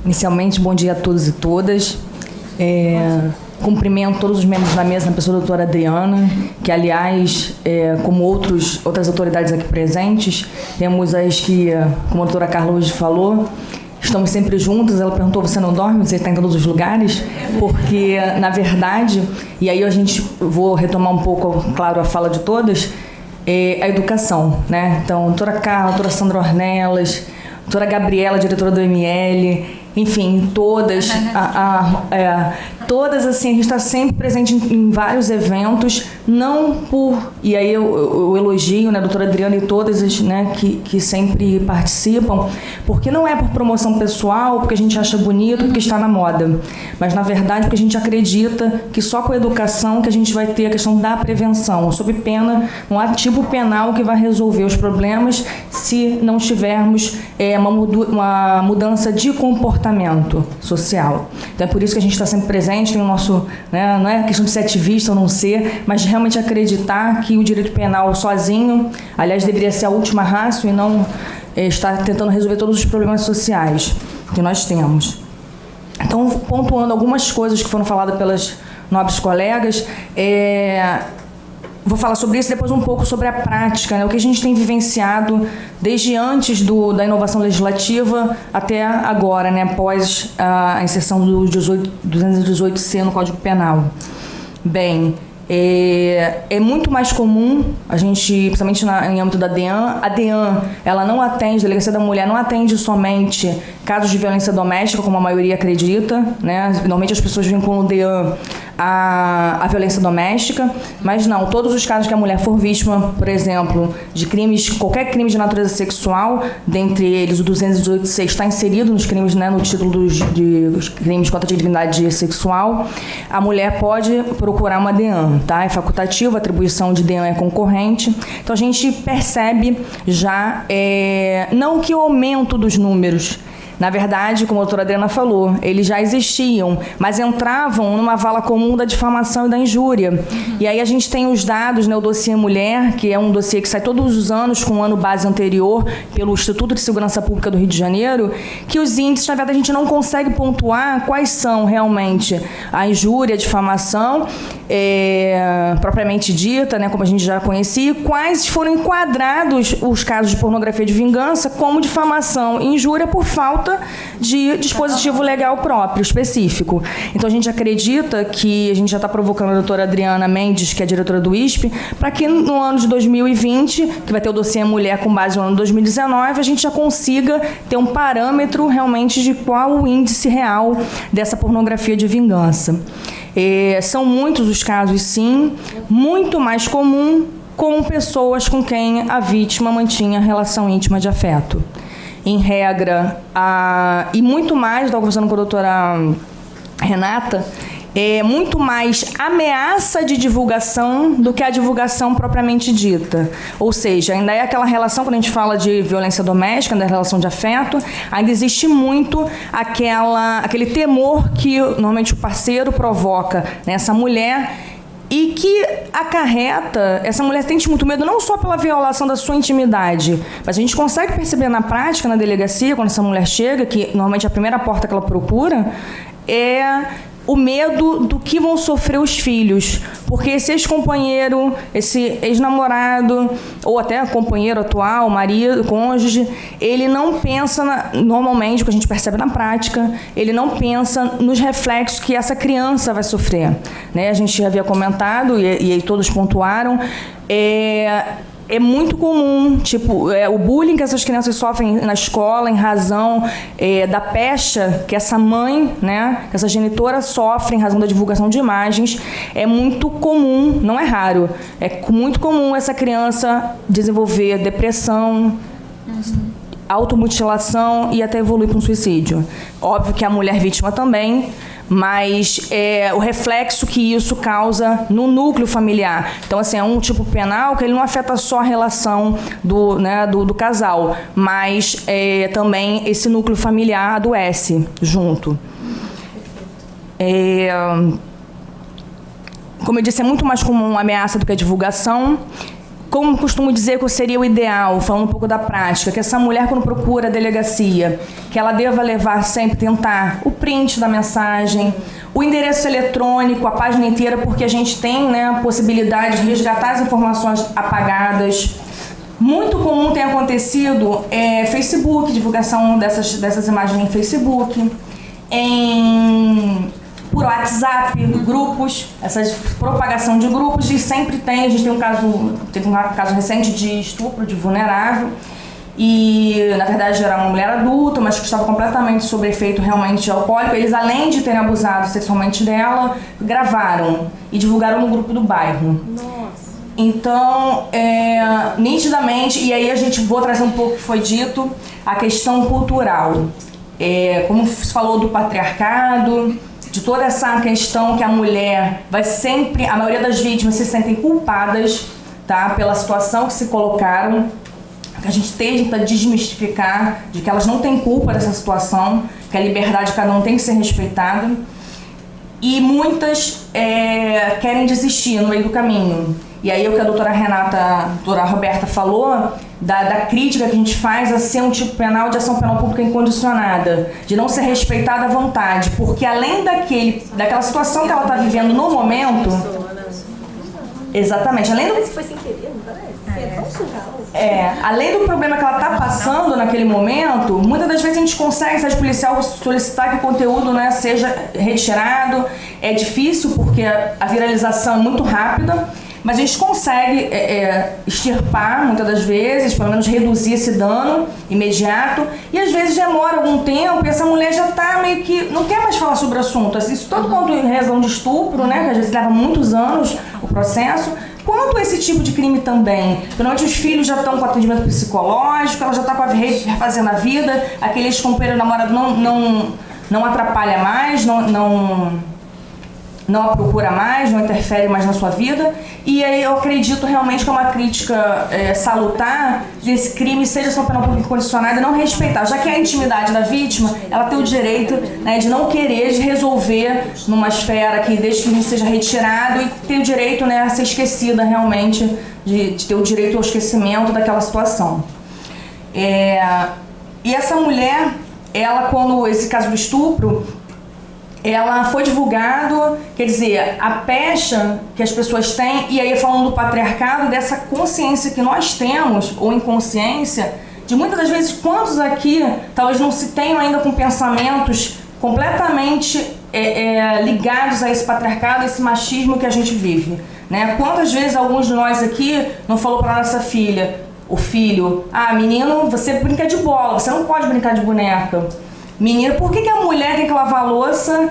Inicialmente, bom dia a todos e todas. Cumprimento todos os membros da mesa, na pessoa da doutora Adriana, que, aliás, como outras autoridades aqui presentes, temos as que, como a doutora Carla hoje falou, estamos sempre juntas. Ela perguntou: você não dorme? Você está em todos os lugares? Porque, na verdade, e aí vou retomar um pouco, claro, a fala de todas, a educação, né? Então, a doutora Carla, a doutora Sandra Ornelas, a doutora Gabriela, diretora do ML, enfim, todas, todas, assim, a gente está sempre presente em vários eventos, não por... E aí eu elogio, né, a doutora Adriana e todas, né, que sempre participam, porque não é por promoção pessoal, porque a gente acha bonito, porque está na moda, mas, na verdade, porque a gente acredita que só com a educação que a gente vai ter a questão da prevenção, sob pena, um ativo penal que vai resolver os problemas se não tivermos uma mudança de comportamento social. Então, é por isso que a gente está sempre presente, tem o nosso, né, não é questão de ser ativista ou não ser, mas de realmente acreditar que o direito penal sozinho, aliás, deveria ser a última ratio e não estar tentando resolver todos os problemas sociais que nós temos. Então, pontuando algumas coisas que foram faladas pelas nobres colegas, vou falar sobre isso, depois um pouco sobre a prática, né? O que a gente tem vivenciado desde antes da inovação legislativa até agora, né? Após a inserção do 218C no Código Penal. Bem, é muito mais comum, a gente, principalmente em âmbito da DEAN, a DEAN, ela não atende, a Delegacia da Mulher não atende somente casos de violência doméstica, como a maioria acredita, né? Normalmente as pessoas veem com o DEAN a violência doméstica, mas não, todos os casos que a mulher for vítima, por exemplo, de crimes, qualquer crime de natureza sexual, dentre eles o 218C está inserido nos crimes, né, no título dos crimes contra a dignidade sexual, a mulher pode procurar uma DEAN, tá? É facultativo, a atribuição de DEAN é concorrente. Então a gente percebe já, não que o aumento dos números, na verdade, como a doutora Adriana falou, eles já existiam, mas entravam numa vala comum da difamação e da injúria. E aí a gente tem os dados, né, o dossiê Mulher, que é um dossiê que sai todos os anos com o ano base anterior pelo Instituto de Segurança Pública do Rio de Janeiro, que os índices, na verdade, a gente não consegue pontuar quais são realmente a injúria, a difamação, propriamente dita, né, como a gente já conhecia, quais foram enquadrados os casos de pornografia de vingança como difamação e injúria por falta de dispositivo legal próprio, específico. Então, a gente acredita que a gente já está provocando a doutora Adriana Mendes, que é a diretora do ISP, para que no ano de 2020, que vai ter o dossiê Mulher com base no ano de 2019, a gente já consiga ter um parâmetro realmente de qual o índice real dessa pornografia de vingança. São muitos os casos, sim, muito mais comum com pessoas com quem a vítima mantinha relação íntima de afeto. Em regra, e muito mais, estava conversando com a doutora Renata, muito mais ameaça de divulgação do que a divulgação propriamente dita. Ou seja, ainda é aquela relação, quando a gente fala de violência doméstica, da relação de afeto, ainda existe muito aquele temor que normalmente o parceiro provoca nessa mulher, e que acarreta, essa mulher tem muito medo não só pela violação da sua intimidade, mas a gente consegue perceber na prática, na delegacia, quando essa mulher chega, que normalmente a primeira porta que ela procura é o medo do que vão sofrer os filhos, porque esse ex-companheiro, esse ex-namorado, ou até companheiro atual, marido, cônjuge, ele não pensa, normalmente, o que a gente percebe na prática, ele não pensa nos reflexos que essa criança vai sofrer, né? A gente já havia comentado, e todos pontuaram, é muito comum, o bullying que essas crianças sofrem na escola em razão da pecha que essa mãe, né, essa genitora sofre em razão da divulgação de imagens. É muito comum, não é raro, é muito comum essa criança desenvolver depressão, automutilação e até evoluir para um suicídio. Óbvio que a mulher vítima também, mas o reflexo que isso causa no núcleo familiar. Então, assim, é um tipo penal que ele não afeta só a relação do casal, mas também esse núcleo familiar adoece junto. Como eu disse, é muito mais comum a ameaça do que a divulgação. Como costumo dizer que seria o ideal, falando um pouco da prática, que essa mulher, quando procura a delegacia, que ela deva levar sempre, tentar o print da mensagem, o endereço eletrônico, a página inteira, porque a gente tem, a possibilidade de resgatar as informações apagadas. Muito comum tem acontecido Facebook, divulgação dessas imagens em Facebook, por WhatsApp, grupos, essa propagação de grupos, e sempre tem, a gente teve um caso recente de estupro de vulnerável, e na verdade era uma mulher adulta, mas que estava completamente sob efeito realmente alcoólico. Eles, além de terem abusado sexualmente dela, gravaram e divulgaram no grupo do bairro. Nossa. Então, nitidamente, e aí vou trazer um pouco o que foi dito, a questão cultural. Como se falou do patriarcado, de toda essa questão que a mulher vai sempre, a maioria das vítimas se sentem culpadas, tá, pela situação que se colocaram, que a gente tenta desmistificar de que elas não têm culpa dessa situação, que a liberdade de cada um tem que ser respeitada, e muitas querem desistir no meio do caminho. E aí o que a doutora Roberta falou, da crítica que a gente faz a ser um tipo penal de ação penal pública incondicionada, de não ser respeitada à vontade, porque além daquela situação que ela está vivendo no momento... Exatamente, além do... Parece que foi sem querer, não parece? É tão surreal. Além do problema que ela está passando naquele momento, muitas das vezes a gente consegue, se a policial solicitar que o conteúdo seja retirado. É difícil porque a viralização é muito rápida, mas a gente consegue extirpar, muitas das vezes, pelo menos reduzir esse dano imediato, e às vezes demora algum tempo e essa mulher já está meio que... não quer mais falar sobre o assunto. Isso tanto quanto em razão de estupro, que às vezes leva muitos anos o processo, quanto esse tipo de crime também. Normalmente os filhos já estão com atendimento psicológico, ela já está com a rede refazendo a vida, aquele ex-companheiro namorado não atrapalha mais, não a procura mais, não interfere mais na sua vida. E aí eu acredito realmente que é uma crítica salutar desse crime seja ação penal pública incondicionada e não respeitar, já que é a intimidade da vítima, ela tem o direito de não querer de resolver numa esfera que desde que seja retirado, e tem o direito a ser esquecida realmente, de ter o direito ao esquecimento daquela situação. E essa mulher, ela, quando esse caso do estupro, ela foi divulgado, quer dizer, a pecha que as pessoas têm, e aí falando do patriarcado, dessa consciência que nós temos, ou inconsciência, de muitas das vezes quantos aqui talvez não se tenham ainda com pensamentos completamente ligados a esse patriarcado, a esse machismo que a gente vive, Quantas vezes alguns de nós aqui não falou para nossa filha, o filho, menino, você brinca de bola, você não pode brincar de boneca. Menina, por que a mulher tem que lavar a louça,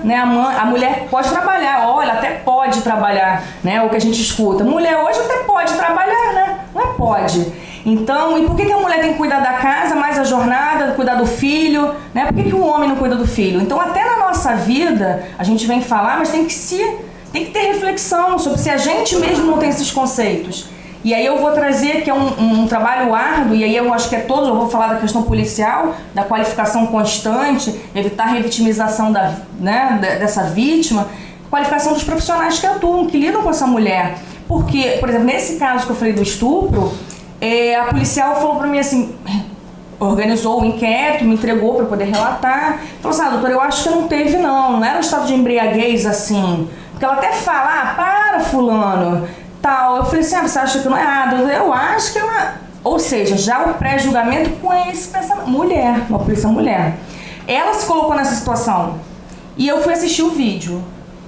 A mulher pode trabalhar, olha, até pode trabalhar, O que a gente escuta. Mulher hoje até pode trabalhar, Não é pode. Então, e por que a mulher tem que cuidar da casa, mais a jornada, cuidar do filho, Por que o homem não cuida do filho? Então, até na nossa vida, a gente vem falar, mas tem que ter reflexão sobre se a gente mesmo não tem esses conceitos. E aí eu vou trazer que é um trabalho árduo, e aí eu acho que eu vou falar da questão policial, da qualificação constante, evitar a revitimização dessa vítima, qualificação dos profissionais que atuam, que lidam com essa mulher. Porque, por exemplo, nesse caso que eu falei do estupro, a policial falou pra mim assim, organizou o inquérito, me entregou para poder relatar, falou assim, doutora, eu acho que não teve não era um estado de embriaguez assim, porque ela até fala, para fulano, tal. Eu falei assim, você acha que não é errado? Eu acho que ela... Ou seja, já o pré-julgamento com esse pensamento. Mulher, uma polícia mulher. Ela se colocou nessa situação. E eu fui assistir o vídeo.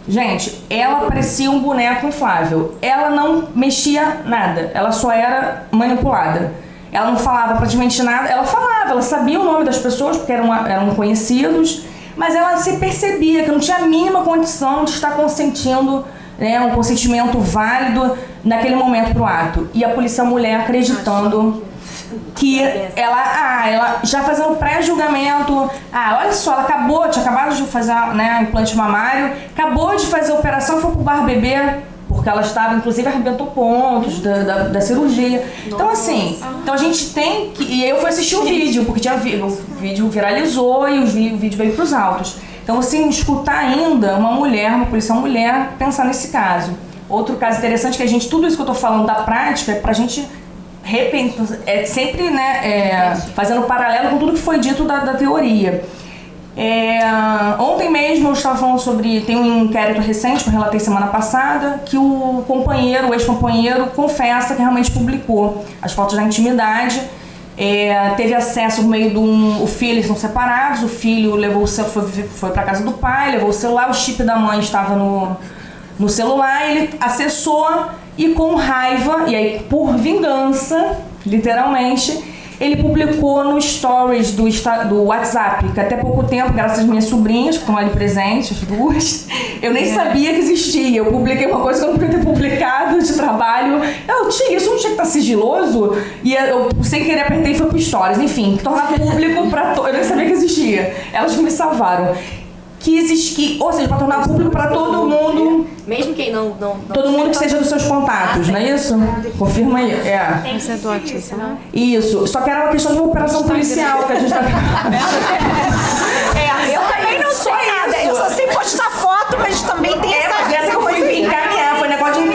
Gente, ela parecia um boneco inflável. Ela não mexia nada. Ela só era manipulada. Ela não falava praticamente nada. Ela falava, ela sabia o nome das pessoas, porque eram conhecidos. Mas ela se percebia que não tinha a mínima condição de estar consentindo, um consentimento válido naquele momento para o ato. E a polícia mulher acreditando que ela já fazendo pré-julgamento, olha só, ela tinha acabado de fazer, né, implante mamário, acabou de fazer a operação, foi pro bar beber, porque ela estava, inclusive, arrebentou pontos da cirurgia. Então, assim, a gente tem que... E aí eu fui assistir o vídeo, porque o vídeo viralizou e o vídeo veio pros autos. Então, assim, escutar ainda uma policial mulher, pensar nesse caso. Outro caso interessante que tudo isso que eu tô falando da prática, é pra gente sempre, né, fazendo paralelo com tudo que foi dito da teoria. Ontem mesmo eu estava falando tem um inquérito recente que eu relatei semana passada, que o ex-companheiro confessa que realmente publicou as fotos da intimidade, teve acesso por meio o filho, eles são separados, o filho foi para casa do pai, levou o celular, o chip da mãe estava no celular, ele acessou e com raiva, e aí por vingança, literalmente, ele publicou no stories do WhatsApp, que até pouco tempo, graças às minhas sobrinhas, que estão ali presentes, as duas, eu nem sabia que existia. Eu publiquei uma coisa que eu não podia ter publicado de trabalho. Isso não tinha que estar sigiloso? E eu, sem querer, apertei e foi pro stories. Enfim, tornar público eu nem sabia que existia. Elas que me salvaram. Ou seja, para tornar público para todo mundo. Mesmo quem não todo mundo que seja dos seus contatos, não é isso? Confirma aí. Isso é do WhatsApp, né? Isso. Só que era uma questão de uma operação policial que a gente tá eu também não sou nada. Eu só sei postar foto, mas também tem essa que eu fui encaminhar. Foi negócio de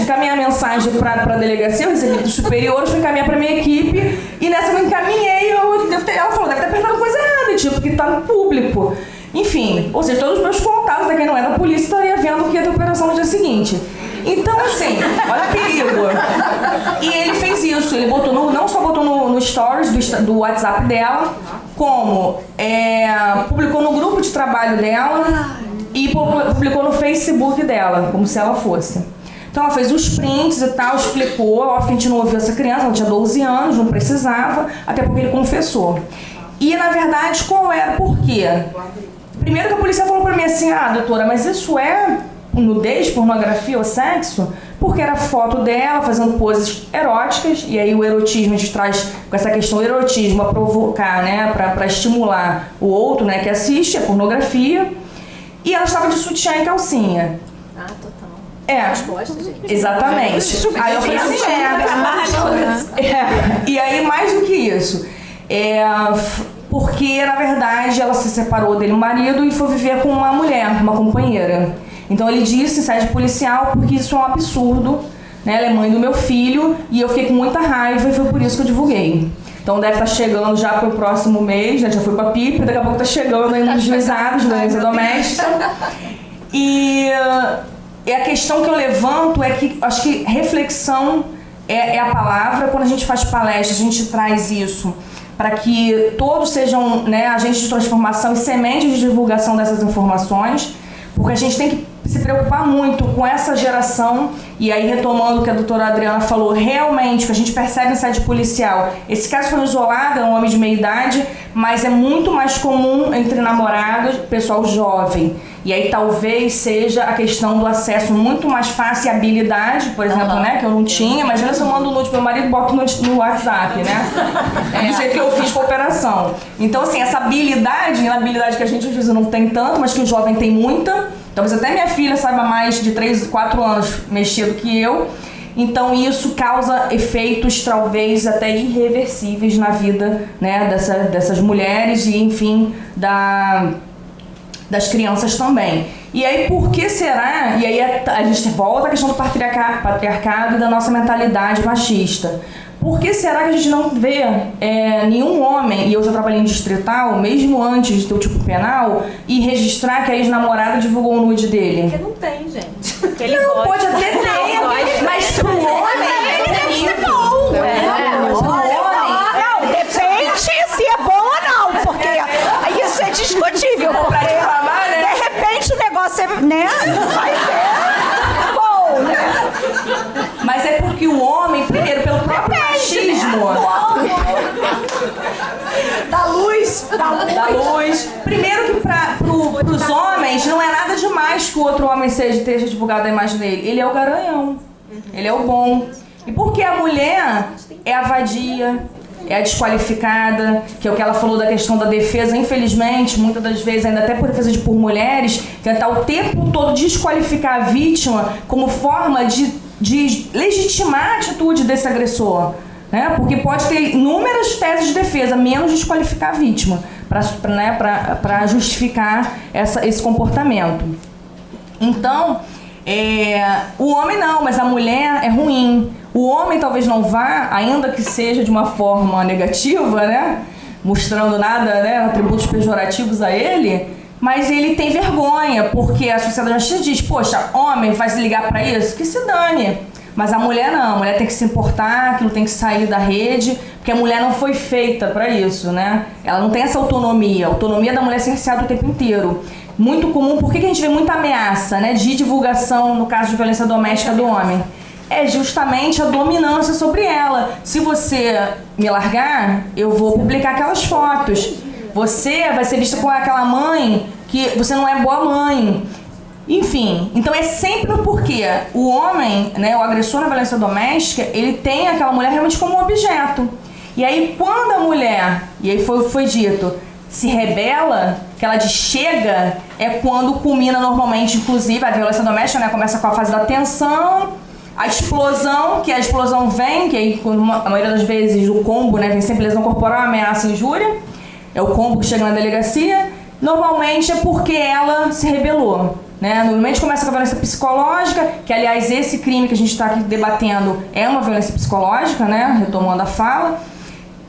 encaminhar a mensagem pra delegacia. Eu recebi dos superiores, fui encaminhar pra minha equipe. E nessa eu encaminhei, ela falou, deve ter apertado coisa errada, tipo, que tá no público. Enfim, ou seja, todos os meus contatos, quem não é da polícia, estaria vendo que ia ter operação no dia seguinte. Então, assim, olha o perigo. E ele fez isso, ele não só botou no stories do WhatsApp dela, como publicou no grupo de trabalho dela e publicou no Facebook dela, como se ela fosse. Então ela fez os prints e tal, explicou, óbvio que a gente não ouviu essa criança, ela tinha 12 anos, não precisava, até porque ele confessou. E, na verdade, qual era? Por quê? Primeiro que a polícia falou pra mim assim, doutora, mas isso é nudez, pornografia ou sexo? Porque era foto dela fazendo poses eróticas, e aí o erotismo, a gente traz com essa questão do erotismo a provocar, né, pra estimular o outro, né, que assiste, a pornografia, e ela estava de sutiã e calcinha. Total. As costas, gente. Exatamente. Aí eu falei assim, E aí, mais do que isso, porque, na verdade, ela se separou dele, o marido, e foi viver com uma mulher, uma companheira. Então ele disse em sede policial, porque isso é um absurdo, né? Ela é mãe do meu filho, e eu fiquei com muita raiva, e foi por isso que eu divulguei. Então deve estar chegando já para o próximo mês, já foi para a PIP, daqui a pouco está chegando aí nos juizados de violência doméstica. E a questão que eu levanto é que, acho que reflexão é a palavra. Quando a gente faz palestra, a gente traz isso para que todos sejam, né, agentes de transformação e sementes de divulgação dessas informações, porque a gente tem que se preocupar muito com essa geração. E aí, retomando o que a doutora Adriana falou, realmente, o que a gente percebe em sede policial, esse caso foi isolado, é um homem de meia idade, mas é muito mais comum entre namorados, pessoal jovem. E aí talvez seja a questão do acesso muito mais fácil e habilidade, por exemplo, né, que eu não tinha. Imagina se eu mando um nude pro meu marido e boto no WhatsApp, né? Do jeito que eu fiz com a operação. Então, assim, essa habilidade, inabilidade que a gente às vezes não tem tanto, mas que o jovem tem muita. Talvez até minha filha saiba mais de 3, 4 anos mexer do que eu. Então isso causa efeitos talvez até irreversíveis na vida, né, dessas mulheres e, enfim, das crianças também. E aí, por que será? E aí a gente volta à questão do patriarcado e da nossa mentalidade machista. Por que será que a gente não vê nenhum homem, e eu já trabalhei em distrital, mesmo antes do tipo penal, e registrar que a ex-namorada divulgou o nude dele? Porque não tem, gente. Ele não, gosta. pode até ter, mas pro homem ele deve ser bom. Não, depende se é bom ou não, porque isso é discutível. Pra difamar, né? De repente o negócio vai ser bom, né? Mas é porque o homem, primeiro, pelo próprio machismo. Da luz. Primeiro que pros homens não é nada demais que o outro homem esteja divulgado a imagem dele. Ele é o garanhão. Ele é o bom. E porque a mulher é a vadia, é a desqualificada, que é o que ela falou da questão da defesa, infelizmente, muitas das vezes, ainda até por defesa por mulheres, tentar o tempo todo desqualificar a vítima como forma de legitimar a atitude desse agressor, né? Porque pode ter inúmeras teses de defesa, menos desqualificar a vítima, para justificar esse comportamento. Então, o homem não, mas a mulher é ruim. O homem talvez não vá, ainda que seja de uma forma negativa, né? Mostrando nada, né? Atributos pejorativos a ele, mas ele tem vergonha, porque a sociedade machista diz, poxa, homem vai se ligar para isso? Que se dane. Mas a mulher não, a mulher tem que se importar, aquilo tem que sair da rede, porque a mulher não foi feita para isso, né? Ela não tem essa autonomia. A autonomia da mulher é cerceada o tempo inteiro. Muito comum, por que a gente vê muita ameaça, né, de divulgação, no caso de violência doméstica do homem? É justamente a dominância sobre ela. Se você me largar, eu vou publicar aquelas fotos. Você vai ser vista como aquela mãe que você não é boa mãe. Enfim, então é sempre no porquê. O homem, né, o agressor na violência doméstica, ele tem aquela mulher realmente como um objeto. E aí quando a mulher, e aí foi dito, se rebela, que ela diz chega, é quando culmina normalmente, inclusive, a violência doméstica, né, começa com a fase da tensão, a explosão, que a explosão vem, que aí a maioria das vezes o combo, né, vem sempre lesão corporal, ameaça e injúria, é o combo que chega na delegacia. Normalmente é porque ela se rebelou, né? Normalmente começa com a violência psicológica, que aliás esse crime que a gente está aqui debatendo é uma violência psicológica, né, retomando a fala,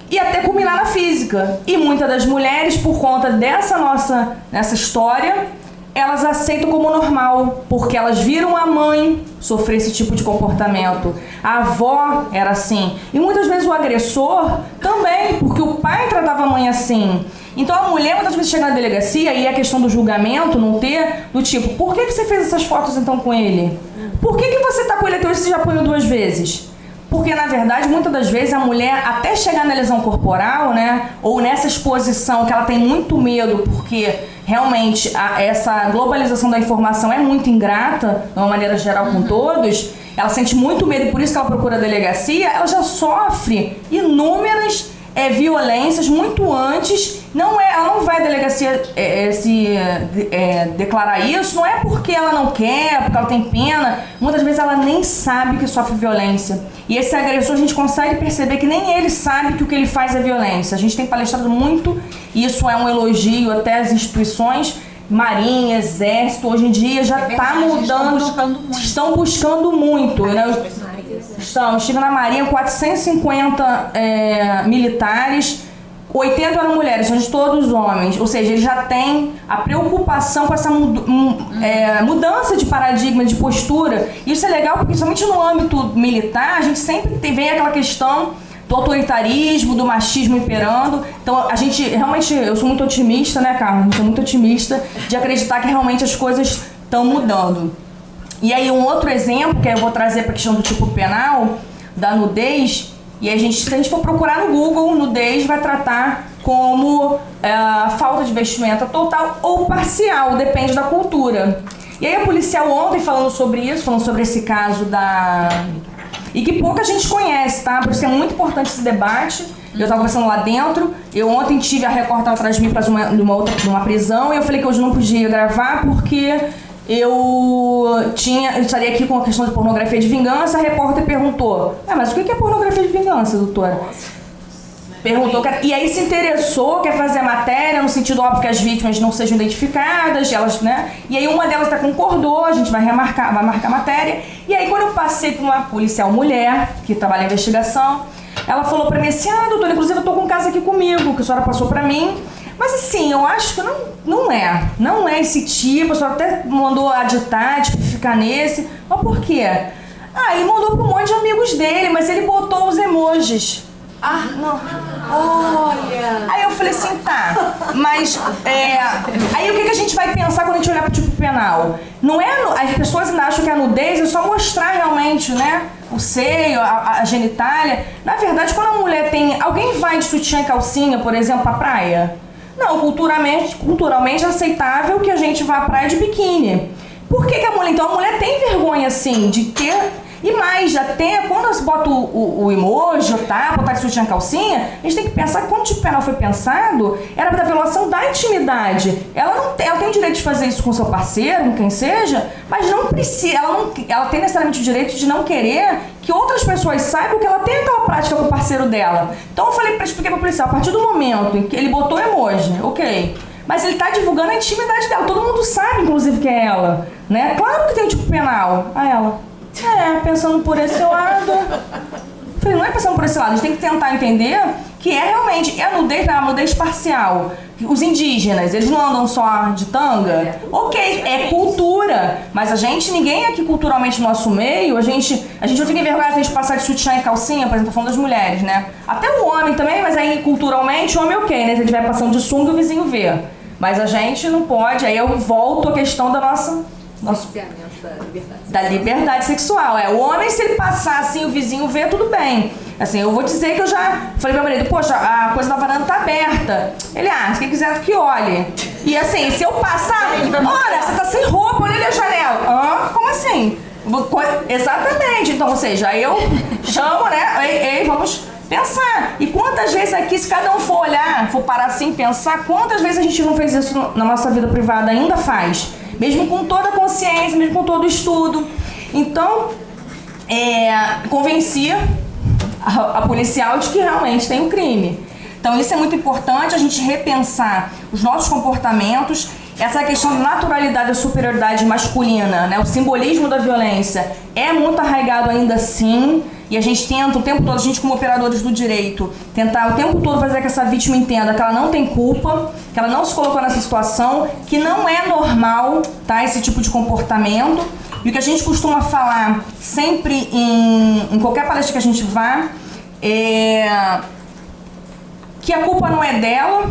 e até culminar na física. E muitas das mulheres, por conta nessa história, elas aceitam como normal, porque elas viram a mãe sofrer esse tipo de comportamento. A avó era assim. E muitas vezes o agressor também, porque o pai tratava a mãe assim. Então a mulher muitas vezes chega na delegacia e a questão do julgamento não ter, do tipo, por que você fez essas fotos então com ele? Por que você tá com ele até hoje e você já apanhou 2 vezes? Porque, na verdade, muitas das vezes a mulher, até chegar na lesão corporal, né, ou nessa exposição que ela tem muito medo, porque realmente essa globalização da informação é muito ingrata, de uma maneira geral com todos, ela sente muito medo e por isso que ela procura a delegacia, ela já sofre inúmeras violências muito antes. Ela não vai à delegacia declarar isso, não é porque ela não quer, porque ela tem pena, muitas vezes ela nem sabe que sofre violência. E esse agressor, a gente consegue perceber que nem ele sabe que o que ele faz é violência. A gente tem palestrado muito, e isso é um elogio até às instituições, Marinha, Exército, hoje em dia já está mudando, estão buscando muito. Né? Estive na Marinha, 450 militares, 80 eram mulheres, são de todos homens. Ou seja, ele já tem a preocupação com essa mudança de paradigma, de postura. Isso é legal porque, somente no âmbito militar, a gente sempre vem aquela questão do autoritarismo, do machismo imperando. Então, a gente realmente, eu sou muito otimista, né, Carlos? Eu sou muito otimista de acreditar que realmente as coisas estão mudando. E aí, um outro exemplo, que eu vou trazer para a questão do tipo penal, da nudez, e se a gente for procurar no Google, nudez vai tratar como falta de vestimenta total ou parcial, depende da cultura. E aí a policial ontem falando sobre isso, falando sobre esse caso e que pouca gente conhece, tá? Por isso que é muito importante esse debate. Eu estava conversando lá dentro, eu ontem tive a Record atrás de mim para uma prisão, e eu falei que hoje não podia gravar porque eu estaria aqui com a questão de pornografia de vingança. A repórter perguntou, mas o que é pornografia de vingança, doutora? Perguntou, e aí se interessou, quer fazer a matéria, no sentido óbvio que as vítimas não sejam identificadas, elas, né? E aí uma delas até concordou, a gente vai marcar a matéria. E aí quando eu passei por uma policial mulher, que trabalha em investigação, ela falou pra mim assim, doutora, inclusive eu tô com um caso aqui comigo, que a senhora passou pra mim. Mas assim, eu acho que não é esse tipo, a senhora até mandou aditar, tipo, ficar nesse. Mas por quê? Ele mandou pra um monte de amigos dele, mas ele botou os emojis. Não. Olha! Aí eu falei assim, tá, mas aí o que a gente vai pensar quando a gente olhar pro tipo penal? Não é, as pessoas ainda acham que a nudez é só mostrar realmente, né, o seio, a genitália. Na verdade, quando a mulher alguém vai de sutiã e calcinha, por exemplo, pra praia? Não, culturalmente é aceitável que a gente vá à praia de biquíni. Por que a mulher... Então a mulher tem vergonha, assim, de ter... E mais, até quando você bota o emoji, tá? Botar de sutiã calcinha, a gente tem que pensar que quando o tipo penal foi pensado, era pra violação da intimidade. Ela tem o direito de fazer isso com seu parceiro, com quem seja, mas não precisa, ela tem necessariamente o direito de não querer que outras pessoas saibam que ela tem aquela prática com o parceiro dela. Então eu expliquei pro policial, a partir do momento em que ele botou emoji, ok, mas ele tá divulgando a intimidade dela, todo mundo sabe, inclusive, que é ela, né? Claro que tem o tipo penal. Ela, pensando por esse lado. Eu falei, não é pensando por esse lado, a gente tem que tentar entender que é realmente, a nudez parcial. Os indígenas, eles não andam só de tanga? Ok, é cultura, mas ninguém aqui culturalmente no nosso meio, a gente não fica envergonhado de a gente passar de sutiã e calcinha, por exemplo, tô falando das mulheres, né? Até o homem também, mas aí culturalmente o homem ok, né? Se ele estiver passando de sunga, o vizinho vê. Mas a gente não pode, aí eu volto à questão da da liberdade sexual. O homem, se ele passar assim, o vizinho vê, tudo bem. Assim, eu vou dizer que eu já falei pro meu marido, poxa, a coisa da varanda tá aberta. Ele, se quem quiser que olhe. E assim, se eu passar, olha, você tá sem roupa, olha ali a janela. Como assim? Exatamente. Então, ou seja, eu chamo, né? Ei, vamos pensar. E quantas vezes aqui, se cada um for olhar, for parar assim, pensar, quantas vezes a gente não fez isso na nossa vida privada, ainda faz. Mesmo com toda a consciência, mesmo com todo o estudo. Então, convenci a policial de que realmente tem um crime. Então, isso é muito importante, a gente repensar os nossos comportamentos. Essa questão da naturalidade da superioridade masculina, né? O simbolismo da violência é muito arraigado ainda assim. E a gente tenta o tempo todo, a gente como operadores do direito, tentar o tempo todo fazer que essa vítima entenda que ela não tem culpa, que ela não se colocou nessa situação, que não é normal, tá, esse tipo de comportamento. E o que a gente costuma falar sempre em qualquer palestra que a gente vá é que a culpa não é dela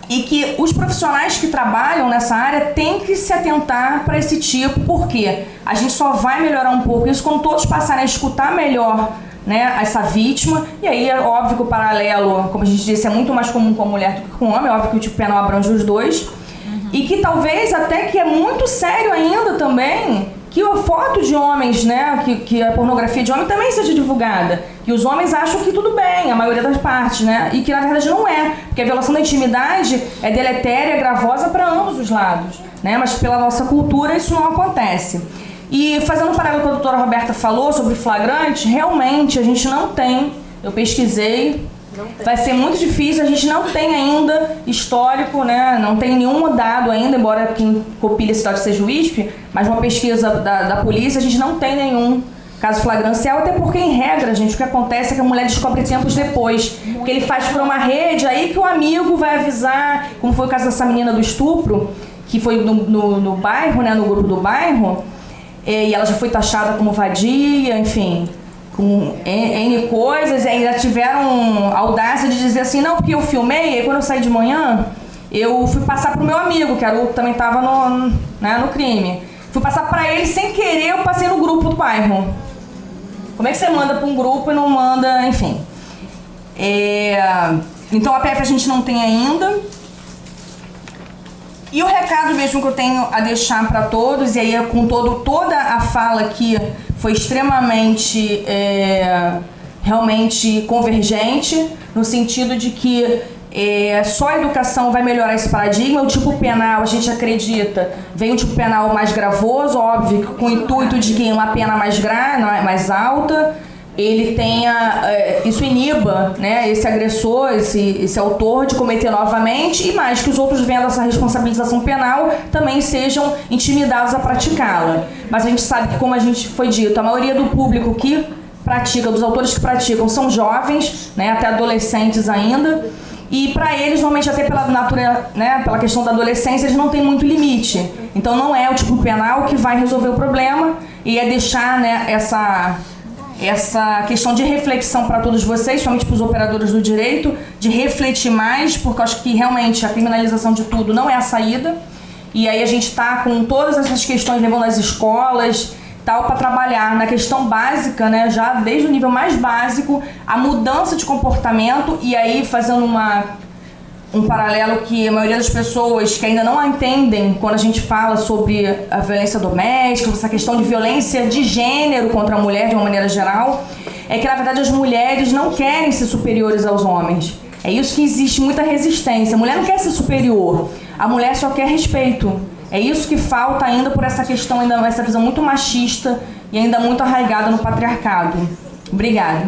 e que os profissionais que trabalham nessa área têm que se atentar para esse tipo, porque a gente só vai melhorar um pouco isso quando todos passarem a escutar melhor, né, essa vítima. E aí é óbvio que o paralelo, como a gente disse, é muito mais comum com a mulher do que com o homem, é óbvio que o tipo penal abrange os dois. E que talvez até que é muito sério ainda também que a foto de homens, né, que a pornografia de homem também seja divulgada. Que os homens acham que tudo bem, a maioria das partes, né, e que na verdade não é. Porque a violação da intimidade é deletéria, é gravosa para ambos os lados, né, mas pela nossa cultura isso não acontece. E fazendo um paralelo com a doutora Roberta falou sobre flagrante, realmente a gente não tem, eu pesquisei, vai ser muito difícil, a gente não tem ainda histórico, né? Não tem nenhum dado ainda, embora quem copie esse dado seja o ISP, mas uma pesquisa da polícia, a gente não tem nenhum caso flagrancial, até porque, em regra, gente, o que acontece é que a mulher descobre tempos depois, que ele faz por uma rede, aí que o amigo vai avisar, como foi o caso dessa menina do estupro, que foi no bairro, né, no grupo do bairro, e ela já foi taxada como vadia, enfim, com N coisas, e ainda tiveram audácia de dizer assim, não, porque eu filmei, e quando eu saí de manhã, eu fui passar pro meu amigo, que também estava no crime. Fui passar para ele sem querer, eu passei no grupo do bairro. Como é que você manda para um grupo e não manda, enfim. Então a PF a gente não tem ainda. E o recado mesmo que eu tenho a deixar para todos, e aí com toda a fala aqui foi extremamente, realmente convergente, no sentido de que só a educação vai melhorar esse paradigma. O tipo penal, a gente acredita, vem um tipo penal mais gravoso, óbvio, com o intuito de que uma pena mais alta, ele tenha, isso iniba, né, esse agressor, esse autor de cometer novamente, e mais que os outros, vendo essa responsabilização penal, também sejam intimidados a praticá-la. Mas a gente sabe que, como a gente foi dito, a maioria do público que pratica, dos autores que praticam, são jovens, né, até adolescentes ainda, e para eles, normalmente, até pela natureza, né, pela questão da adolescência, eles não têm muito limite. Então não é o tipo penal que vai resolver o problema, e é deixar, né, essa questão de reflexão para todos vocês, somente para os operadores do direito, de refletir mais, porque eu acho que realmente a criminalização de tudo não é a saída. E aí a gente está com todas essas questões levando às escolas, tal, para trabalhar na questão básica, né, já desde o nível mais básico, a mudança de comportamento, e aí fazendo um paralelo que a maioria das pessoas que ainda não entendem quando a gente fala sobre a violência doméstica, essa questão de violência de gênero contra a mulher de uma maneira geral, é que na verdade as mulheres não querem ser superiores aos homens. É isso que existe muita resistência. A mulher não quer ser superior, a mulher só quer respeito. É isso que falta ainda por essa questão, ainda essa visão muito machista e ainda muito arraigada no patriarcado. Obrigada.